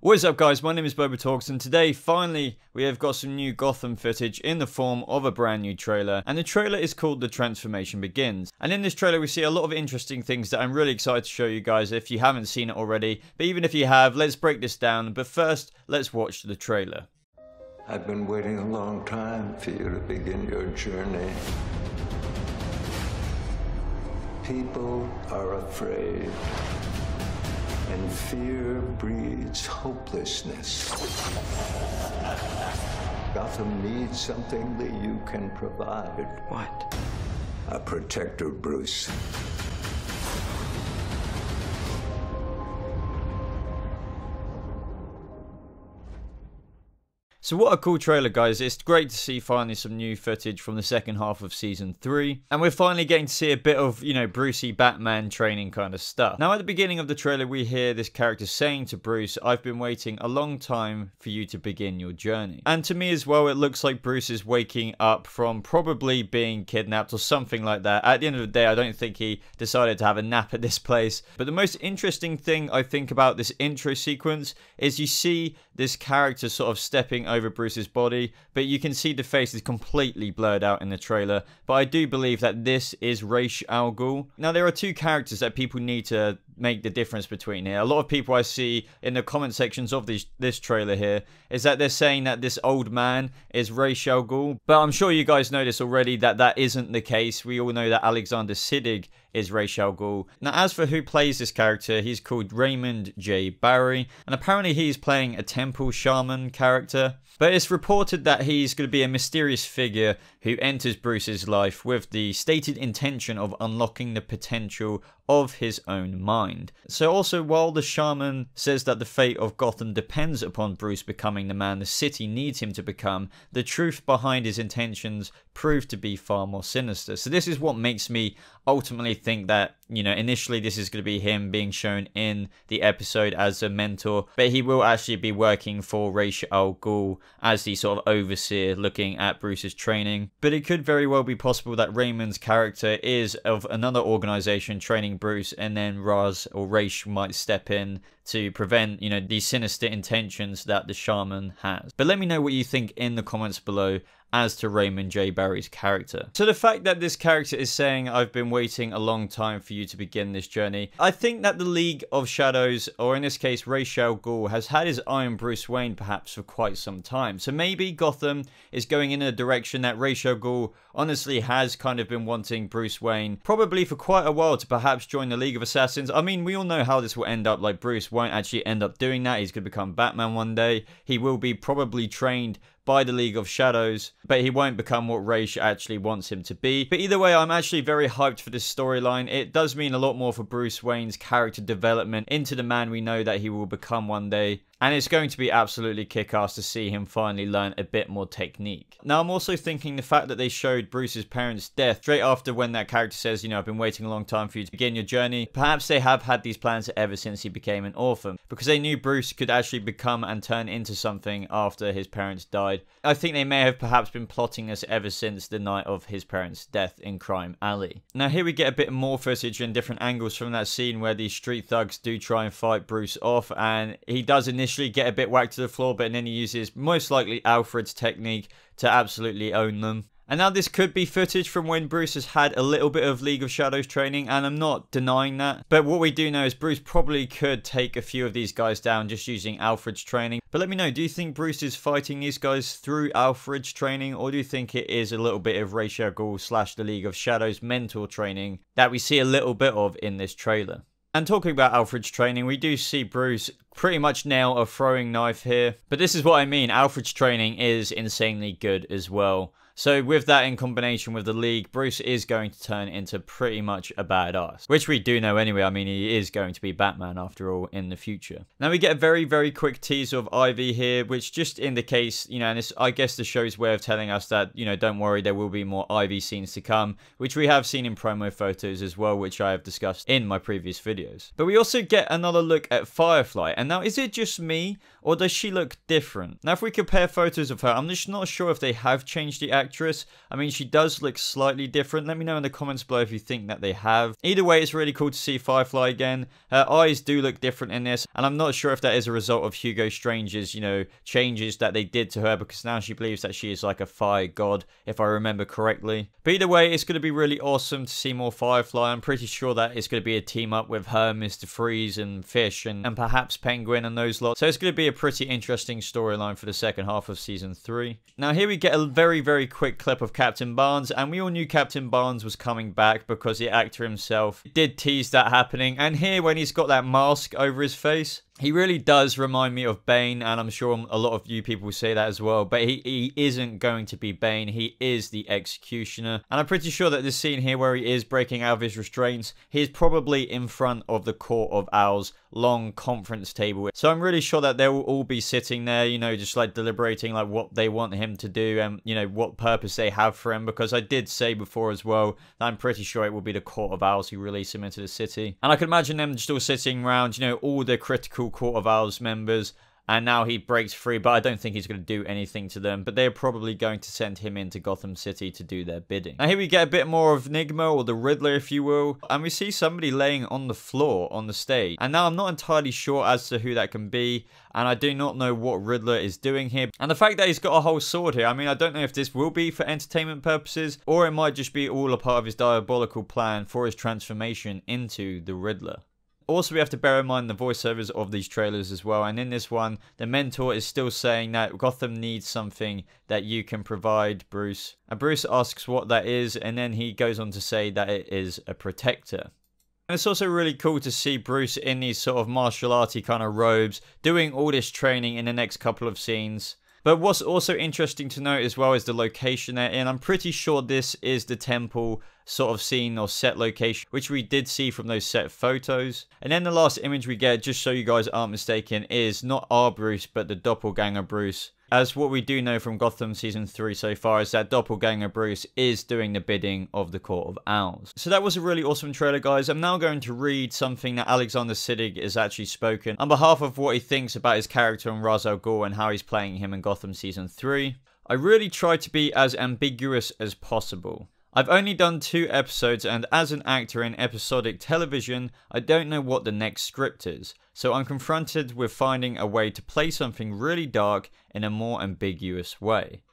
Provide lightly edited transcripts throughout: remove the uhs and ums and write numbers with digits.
What is up, guys? My name is BobaTalks, and today finally we have got some new Gotham footage in the form of a brand new trailer, and the trailer is called The Transformation Begins. And in this trailer we see a lot of interesting things that I'm really excited to show you guys if you haven't seen it already. But even if you have, let's break this down. But first, let's watch the trailer. I've been waiting a long time for you to begin your journey. People are afraid. And fear breeds hopelessness. Gotham needs something that you can provide. What? A protector, Bruce. So what a cool trailer, guys. It's great to see finally some new footage from the second half of Season 3. And we're finally getting to see a bit of, Brucey Batman training kind of stuff. Now, at the beginning of the trailer, we hear this character saying to Bruce, "I've been waiting a long time for you to begin your journey." And to me as well, it looks like Bruce is waking up from probably being kidnapped or something like that. At the end of the day, I don't think he decided to have a nap at this place. But the most interesting thing I think about this intro sequence is you see this character sort of stepping over Bruce's body, but you can see the face is completely blurred out in the trailer. But I do believe that this is Ra's al Ghul. Now, there are two characters that people need to make the difference between here. A lot of people I see in the comment sections of this trailer here is that they're saying that this old man is Ra's al Ghul, but I'm sure you guys know this already, that isn't the case. We all know that Alexander Siddig is Ra's al Ghul. Now, as for who plays this character, he's called Raymond J. Barry, and apparently he's playing a temple shaman character. But it's reported that he's going to be a mysterious figure who enters Bruce's life with the stated intention of unlocking the potential of his own mind. So also, while the shaman says that the fate of Gotham depends upon Bruce becoming the man the city needs him to become, the truth behind his intentions proved to be far more sinister. So this is what makes me ultimately think that, initially this is going to be him being shown in the episode as a mentor, but he will actually be working for Ra's al Ghul as the sort of overseer looking at Bruce's training. But it could very well be possible that Raymond's character is of another organization training Bruce, and then Ra's might step in to prevent, these sinister intentions that the shaman has. But let me know what you think in the comments below as to Raymond J. Barry's character. So the fact that this character is saying, "I've been waiting a long time for you to begin this journey," I think that the League of Shadows, or in this case Ra's al Ghul, has had his eye on Bruce Wayne perhaps for quite some time. So maybe Gotham is going in a direction that Ra's al Ghul honestly has kind of been wanting Bruce Wayne probably for quite a while to perhaps join the League of Assassins. I mean, we all know how this will end up. Like, Bruce won't actually end up doing that. He's going to become Batman one day. He will be probably trained by the League of Shadows, but he won't become what Ra's actually wants him to be. But either way, I'm actually very hyped for this storyline. It does mean a lot more for Bruce Wayne's character development into the man we know that he will become one day. And it's going to be absolutely kick-ass to see him finally learn a bit more technique. Now, I'm also thinking the fact that they showed Bruce's parents' death straight after when that character says, "I've been waiting a long time for you to begin your journey." Perhaps they have had these plans ever since he became an orphan, because they knew Bruce could actually become and turn into something after his parents died. I think they may have perhaps been plotting this ever since the night of his parents' death in Crime Alley. Now, here we get a bit more footage and different angles from that scene where these street thugs do try and fight Bruce off, and he does initially get a bit whacked to the floor, but then he uses most likely Alfred's technique to absolutely own them. And now this could be footage from when Bruce has had a little bit of League of Shadows training, and I'm not denying that. But what we do know is Bruce probably could take a few of these guys down just using Alfred's training. But let me know, do you think Bruce is fighting these guys through Alfred's training, or do you think it is a little bit of Ra's al Ghul / the League of Shadows mentor training that we see a little bit of in this trailer? And talking about Alfred's training, we do see Bruce pretty much nail a throwing knife here. But this is what I mean, Alfred's training is insanely good as well. So with that in combination with the League, Bruce is going to turn into pretty much a badass. Which we do know anyway. I mean, he is going to be Batman after all in the future. Now we get a very, very quick teaser of Ivy here, which just indicates, and this, I guess, the show's way of telling us that, don't worry, there will be more Ivy scenes to come, which we have seen in promo photos as well, which I have discussed in my previous videos. But we also get another look at Firefly. And now, is it just me, or does she look different? Now, if we compare photos of her, I'm just not sure if they have changed the actress actress. I mean, she does look slightly different. Let me know in the comments below if you think that they have. Either way, it's really cool to see Firefly again. Her eyes do look different in this, and I'm not sure if that is a result of Hugo Strange's, you know, changes that they did to her, because now she believes that she is like a fire god, if I remember correctly. But either way, it's going to be really awesome to see more Firefly. I'm pretty sure that it's going to be a team up with her, Mr. Freeze, and Fish, and perhaps Penguin and those lots. So it's going to be a pretty interesting storyline for the second half of Season 3. Now here we get a very, very quick clip of Captain Barnes, and we all knew Captain Barnes was coming back because the actor himself did tease that happening. And here, when he's got that mask over his face, he really does remind me of Bane, and I'm sure a lot of you people say that as well, but he isn't going to be Bane. He is the Executioner, and I'm pretty sure that this scene here where he is breaking out of his restraints, he is probably in front of the Court of Owls long conference table. So I'm really sure that they will all be sitting there, you know, just like deliberating like what they want him to do and, you know, what purpose they have for him, because I did say before as well that I'm pretty sure it will be the Court of Owls who release him into the city. And I can imagine them just all sitting around, you know, all the critical Court of Owls members, and now he breaks free, but I don't think he's going to do anything to them, but they're probably going to send him into Gotham City to do their bidding. Now here we get a bit more of Enigma, or the Riddler if you will, and we see somebody laying on the floor on the stage, and now I'm not entirely sure as to who that can be, and I do not know what Riddler is doing here. And the fact that he's got a whole sword here, I mean, I don't know if this will be for entertainment purposes, or it might just be all a part of his diabolical plan for his transformation into the Riddler. Also, we have to bear in mind the voiceovers of these trailers as well, and in this one, the Mentor is still saying that Gotham needs something that you can provide, Bruce. And Bruce asks what that is, and then he goes on to say that it is a protector. And it's also really cool to see Bruce in these sort of martial arty kind of robes, doing all this training in the next couple of scenes. But what's also interesting to note as well is the location they're in. I'm pretty sure this is the temple sort of scene or set location, which we did see from those set photos. And then the last image we get, just so you guys aren't mistaken, is not our Bruce, but the Doppelganger Bruce. As what we do know from Gotham Season 3 so far is that Doppelganger Bruce is doing the bidding of the Court of Owls. So that was a really awesome trailer, guys. I'm now going to read something that Alexander Siddig has actually spoken on behalf of what he thinks about his character in Ra's al Ghul and how he's playing him in Gotham Season 3. I really try to be as ambiguous as possible. I've only done 2 episodes, and as an actor in episodic television, I don't know what the next script is, so I'm confronted with finding a way to play something really dark in a more ambiguous way.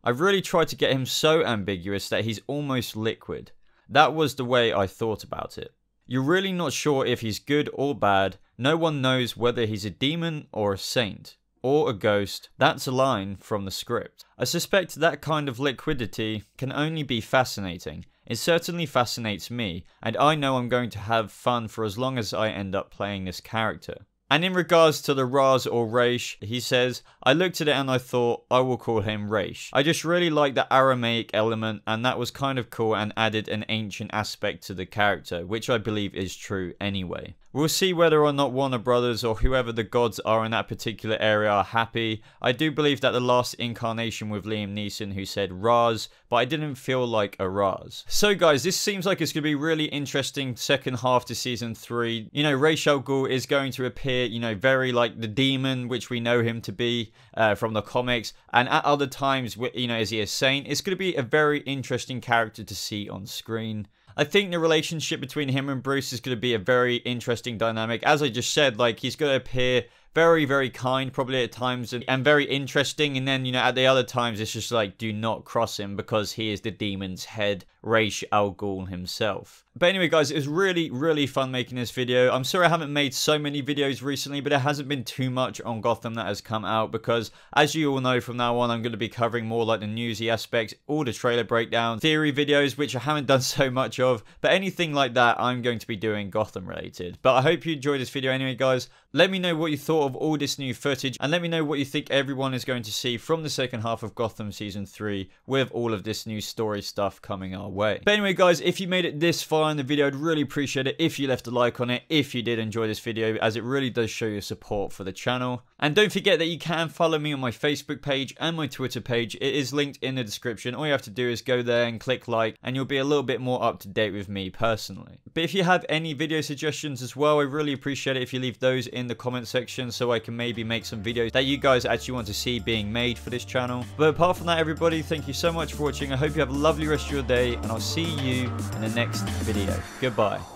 I've really tried to get him so ambiguous that he's almost liquid. That was the way I thought about it. You're really not sure if he's good or bad. No one knows whether he's a demon or a saint. Or a ghost. That's a line from the script. I suspect that kind of liquidity can only be fascinating. It certainly fascinates me, and I know I'm going to have fun for as long as I end up playing this character. And in regards to the Raz or Raish, he says, I looked at it and I thought, I will call him Raish. I just really like the Aramaic element, and that was kind of cool and added an ancient aspect to the character, which I believe is true anyway. We'll see whether or not Warner Brothers or whoever the gods are in that particular area are happy. I do believe that the last incarnation with Liam Neeson who said Raz, but I didn't feel like a Raz. So guys, this seems like it's going to be really interesting second half to Season 3. You know, Ra's al Ghul is going to appear, you know, very like the demon, which we know him to be from the comics. And at other times, you know, is he a saint? It's going to be a very interesting character to see on screen. I think the relationship between him and Bruce is going to be a very interesting dynamic. As I just said, like, he's going to appear very, very kind probably at times and very interesting. And then, you know, at the other times, it's just like, do not cross him because he is the demon's head, Ra's al Ghul himself. But anyway, guys, it was really, really fun making this video. I'm sorry I haven't made so many videos recently, but there hasn't been too much on Gotham that has come out because, as you all know, from now on, I'm going to be covering more like the newsy aspects, all the trailer breakdown, theory videos, which I haven't done so much of, but anything like that, I'm going to be doing Gotham related. But I hope you enjoyed this video anyway, guys. Let me know what you thought of all this new footage, and let me know what you think everyone is going to see from the second half of Gotham Season 3 with all of this new story stuff coming our way. But anyway, guys, if you made it this far far in the video, I'd really appreciate it if you left a like on it, if you did enjoy this video, as it really does show your support for the channel. And don't forget that you can follow me on my Facebook page and my Twitter page. It is linked in the description. All you have to do is go there and click like, and you'll be a little bit more up to date with me personally. But if you have any video suggestions as well, I really appreciate it if you leave those in the comment section, so I can maybe make some videos that you guys actually want to see being made for this channel. But apart from that, everybody, thank you so much for watching. I hope you have a lovely rest of your day, and I'll see you in the next video. Goodbye.